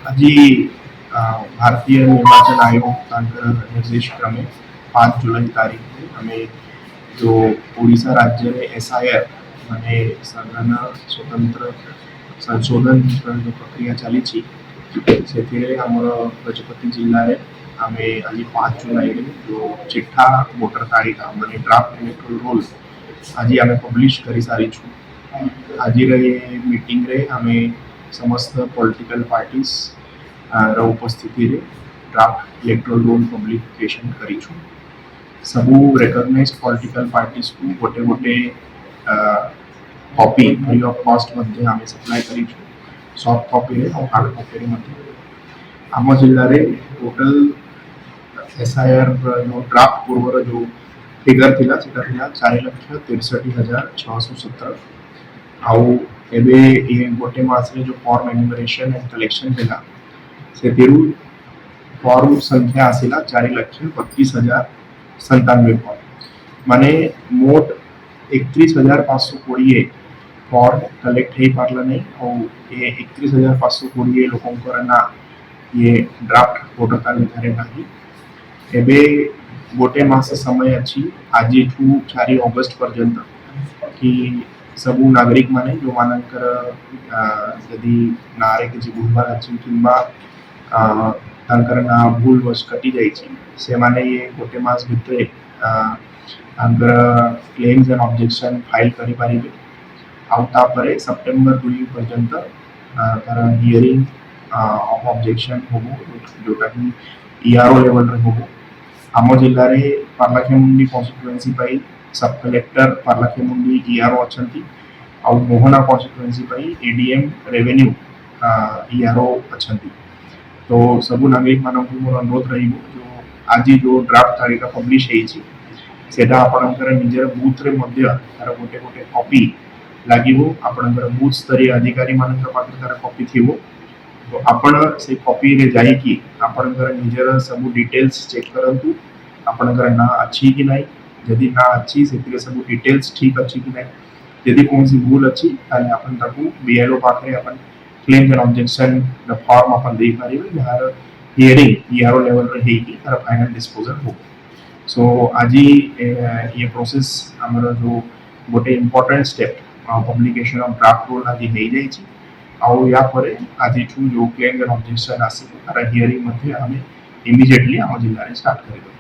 आज भारतीय निर्वाचन आयोग निर्देश क्रमे 5 जुलाई तारीख आम जो ओडिशा राज्य में SIR माने सघन स्वतंत्र संशोधन जो प्रक्रिया चली से आमर गजपति जिले में आम आज 5 जुलाई जो चिठा वोटर तालिका माने ड्राफ्ट इलेक्टोरल रोल आज आम पब्लिश कर सारी आज मीटिंग रे आम समस्त पॉलिटिकल पार्टीज उपस्थिति रे ड्राफ्ट इलेक्टोरल रोल पब्लिकेशन करिछु सबू रिकॉग्नाइज पॉलिटिकल पार्टीज को गोटे गोटे कॉपी फ्री ऑफ कॉस्ट मध्ये आम सप्लाई करिछु सॉफ्ट कॉपी रे और हार्ड कॉपी रे मध्ये आम जिल्ला रे टोटल SIR जो ड्राफ्ट पूर्वर जो फिगर थिला सेटा थिला 4,63,617 आउ एबे ये गोटे मास रे जो फॉर्म एन्यूमरेशन एंड कलेक्शन थिला से फॉर्म संख्या आसिला 4,32,097 फॉर्म माने मोट 31,520 फॉर्म कलेक्ट हो पारला नहीं और ये 31,520 लोकंकर ना ये ड्राफ्ट वोटर तालिका रे नाही एबे गोटे मास समय अच्छी आज 4 अगस्त पर्यंत कि सबू नागरिक माने जो मानकर यदि नारे किसी भूलभाल अच्छी किंबा तांकर ना भूल वश कटी जाइछि से माने ये गोटे मास भितरे तांकर क्लेम्स एंड ऑब्जेक्शन फाइल करि पारिबे आउ तापरे सेप्टेम्बर 2 पर्यंत तार हियरिंग ऑफ ऑब्जेक्शन होबो जोटा कि ERO लेवल रे होबो आम जिल्ला रे पार्लाखेमुंडी कॉन्स्टिट्युएंसी पाई सब कलेक्टर पार्लाखेमुंडी ERO अछंती आउ मोहना कॉन्स्टिट्युएंसी पाई ADM रेवेन्यू ERO अछंती तो सबू नागरिक मानक मोर अनुरोध रहिबो जो आज जो ड्राफ्ट तालिका पब्लिश हेछि सेटा आपनकर निजर बूथ रे मध्य तार गोटे गोटे कॉपी लागिबो आपनकर बूथ स्तरीय अधिकारी मानकर पाखरे तार कॉपी थिबो तो आपण से कॉपी रे जाई कि आपनकर निजर सब डिटेल्स चेक करंतु आपनकर ना अच्छी कि नाही यदि ना अच्छी से सब डिटेल्स ठीक अच्छी कि नाही यदि कौन सी भूल अच्छी ताले आपन ताकू BLO पाखरे आपन क्लेम एंड ऑब्जेक्शन द फॉर्म अपन दे पारिबे जहार हियरिंग ERO लेवल रे हेकी तार फाइनल डिस्पोजल हो सो आज ये प्रोसेस हमर जो गोटे important step publication of draft roll आज हे जाई छी आउ या परे आज जो क्लेम एंड ऑब्जेक्शन आसी तार हियरिंग मध्ये हम इमीडिएटली हम जिल्ला रे स्टार्ट करिबो।